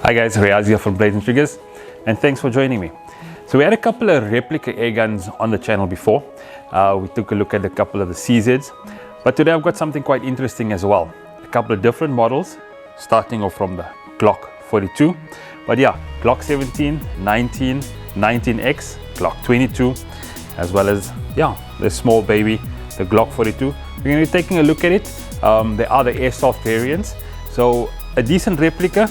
Hi guys, Riaz here from Blades and Triggers, and thanks for joining me. So we had a couple of replica air guns on the channel before. We took a look at a couple of the CZs, but today I've got something quite interesting as well. A couple of different models, starting off from the Glock 42, but yeah, Glock 17, 19, 19X, Glock 22, as well as this small baby, the Glock 42. We're going to be taking a look at it. There are the airsoft variants, so a decent replica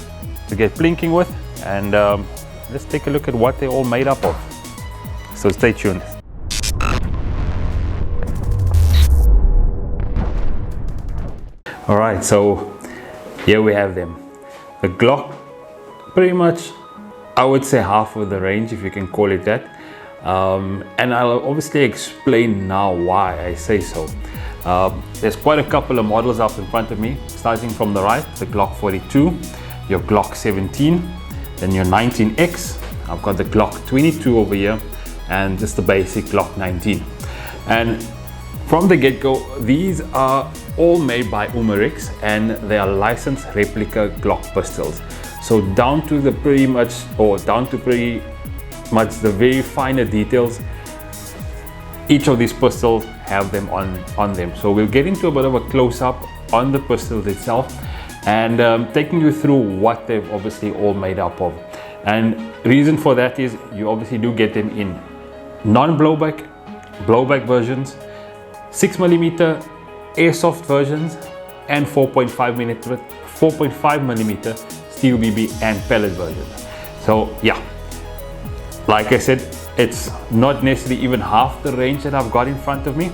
to get plinking with, and let's take a look at what they're all made up of. So stay tuned. Alright, so here we have them. The Glock, pretty much I would say half of the range, if you can call it that. And I'll obviously explain now why I say so. There's quite a couple of models up in front of me, starting from the right, the Glock 42, your Glock 17, then your 19X. I've got the Glock 22 over here, and just the basic Glock 19. And from the get-go, these are all made by Umarex, and they are licensed replica Glock pistols. So down to pretty much the very finer details, each of these pistols have them on them. So we'll get into a bit of a close-up on the pistols itself, and taking you through what they've obviously all made up of. And reason for that is you obviously do get them in non-blowback, blowback versions, 6mm airsoft versions, and 4.5mm steel BB and pellet versions. So yeah, like I said, it's not necessarily even half the range that I've got in front of me,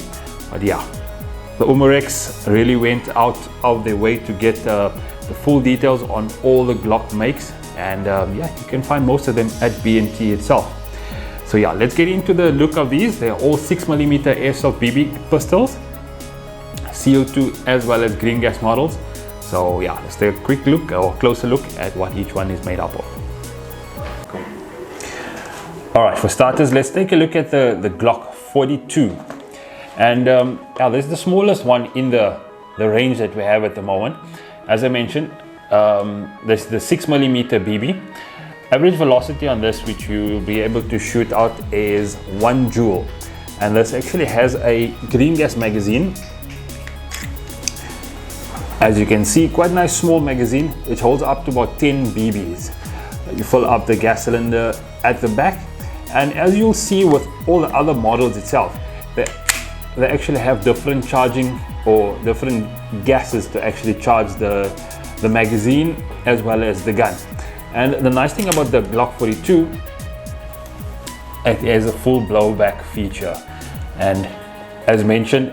but yeah, the Umarex really went out of their way to get the full details on all the Glock makes, and yeah, you can find most of them at B&T itself. So yeah, let's get into the look of these. They're all 6mm airsoft BB pistols, CO2 as well as green gas models. So yeah, let's take a quick look or closer look at what each one is made up of. Cool. All right, for starters, let's take a look at the Glock 42. And yeah, this is the smallest one in the range that we have at the moment. As I mentioned, this is the 6mm BB. Average velocity on this, which you will be able to shoot out, is 1 joule. And this actually has a green gas magazine. As you can see, quite a nice small magazine, which holds up to about 10 BBs. You fill up the gas cylinder at the back, and as you'll see with all the other models itself, they actually have different charging or different gases to actually charge the magazine as well as the gun. And the nice thing about the Glock 42, it has a full blowback feature, and as mentioned,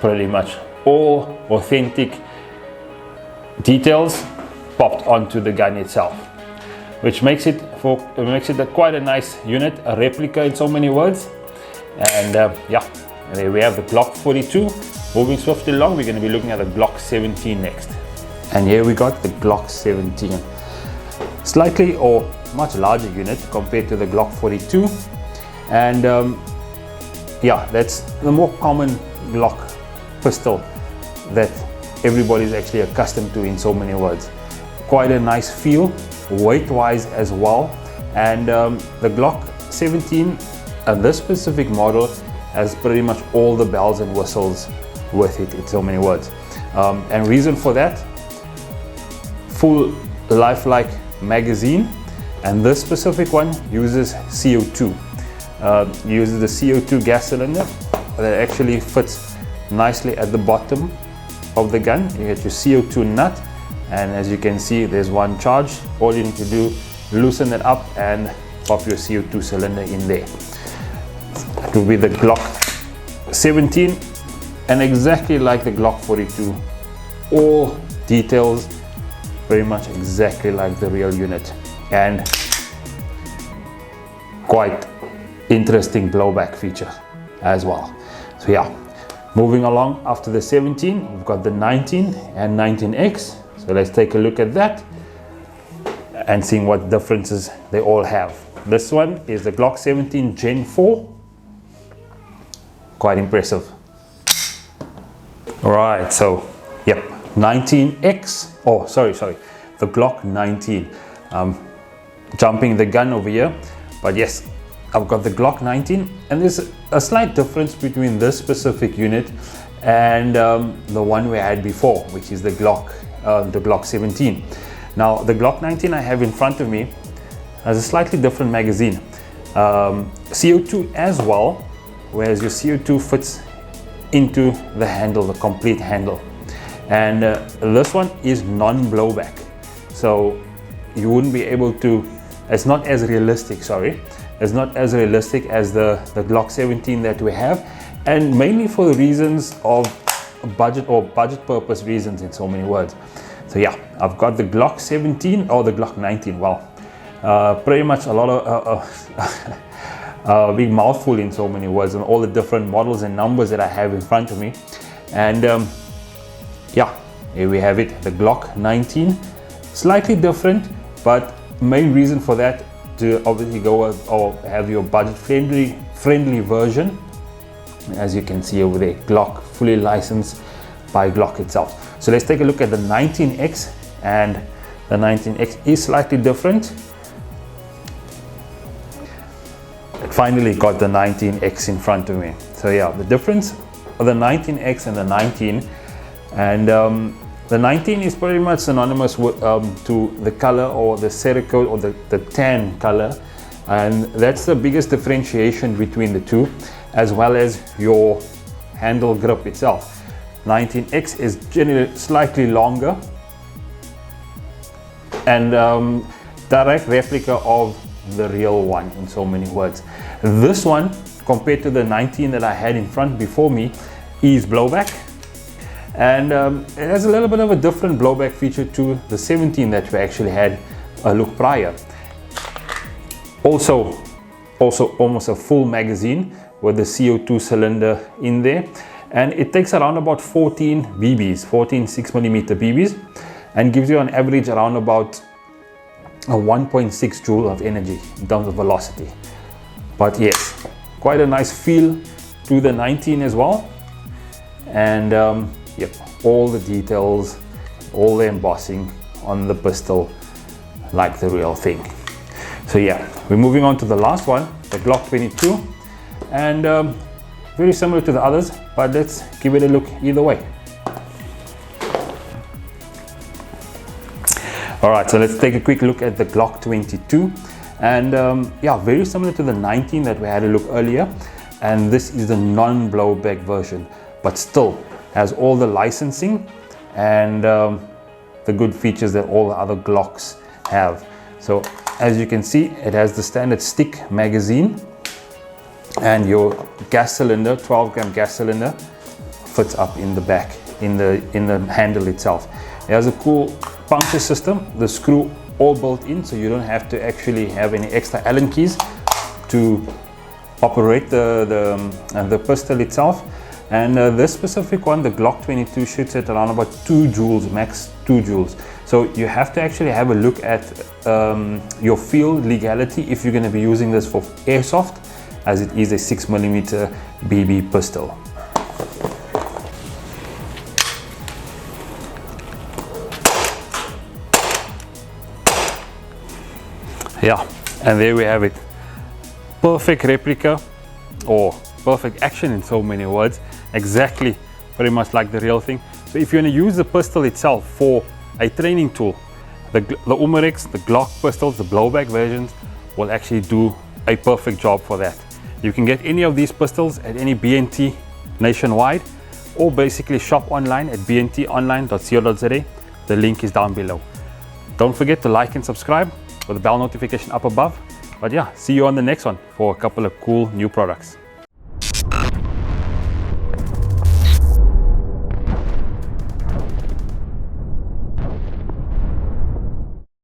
pretty much all authentic details popped onto the gun itself, which makes it quite a nice unit, a replica in so many words. And yeah, and there we have the Glock 42. Moving swiftly along, we're going to be looking at the Glock 17 next. And here we got the Glock 17. Slightly or much larger unit compared to the Glock 42. And yeah, that's the more common Glock pistol that everybody's actually accustomed to in so many words. Quite a nice feel, weight-wise as well. And the Glock 17, this specific model, has pretty much all the bells and whistles with it in so many words. And reason for that, full lifelike magazine, and this specific one uses CO2. Uses the CO2 gas cylinder that actually fits nicely at the bottom of the gun. You get your CO2 nut, and as you can see, there's one charge. All you need to do, loosen it up and pop your CO2 cylinder in there. It will be the Glock 17, and exactly like the Glock 42, all details very much exactly like the real unit, and quite interesting blowback feature as well. So yeah, moving along, after the 17, we've got the 19 and 19X. So let's take a look at that and seeing what differences they all have. This one is the Glock 17 Gen 4. Quite impressive. All right, so yep, 19X, oh sorry, the Glock 19. jumping the gun over here. But yes, I've got the Glock 19, and there's a slight difference between this specific unit and the one we had before, which is the Glock 17. Now the Glock 19 I have in front of me has a slightly different magazine, CO2 as well, whereas your CO2 fits into the handle, the complete handle, and this one is non-blowback, so you wouldn't be able to, it's not as realistic, it's not as realistic as the Glock 17 that we have, and mainly for the reasons of budget purpose reasons, in so many words. So yeah, I've got the Glock 17 or the Glock 19. Well, pretty much a lot of big mouthful in so many words, and all the different models and numbers that I have in front of me. And yeah, here we have it, the Glock 19, slightly different, but main reason for that to obviously go or have your budget friendly version. As you can see over there, Glock, fully licensed by Glock itself. So let's take a look at the 19X, and the 19X is slightly different. I finally got the 19X in front of me. So yeah, the difference of the 19X and the 19, and the 19 is pretty much synonymous with, to the color, or the Cerakote, or the tan color, and that's the biggest differentiation between the two, as well as your handle grip itself. 19X is generally slightly longer and direct replica of the real one, in so many words. This one, compared to the 19 that I had in front before me, is blowback, and it has a little bit of a different blowback feature to the 17 that we actually had a look prior. Also almost a full magazine with the CO2 cylinder in there, and it takes around about 14 BBs, 14 6mm BBs, and gives you on average around about a 1.6 joule of energy in terms of velocity. But yes, quite a nice feel to the 19 as well, and yep, all the details, all the embossing on the pistol like the real thing. So yeah, we're moving on to the last one, the Glock 22, and very similar to the others, but let's give it a look either way. Alright, so let's take a quick look at the Glock 22, and yeah, very similar to the 19 that we had a look earlier, and this is the non-blowback version, but still has all the licensing and the good features that all the other Glocks have. So as you can see, it has the standard stick magazine, and your gas cylinder, 12-gram gas cylinder, fits up in the back, in the handle itself. It has a cool puncture system, the screw all built in, so you don't have to actually have any extra Allen keys to operate the pistol itself. And this specific one, the Glock 22, shoots at around about 2 joules, max 2 joules. So you have to actually have a look at your field legality if you're going to be using this for airsoft, as it is a 6mm BB pistol. Yeah, and there we have it. Perfect replica, or perfect action in so many words. Exactly, pretty much like the real thing. So if you're going to use the pistol itself for a training tool, the Umarex, the Glock pistols, the blowback versions will actually do a perfect job for that. You can get any of these pistols at any BNT nationwide, or basically shop online at bntonline.co.za. The link is down below. Don't forget to like and subscribe with the bell notification up above. But yeah, see you on the next one for a couple of cool new products.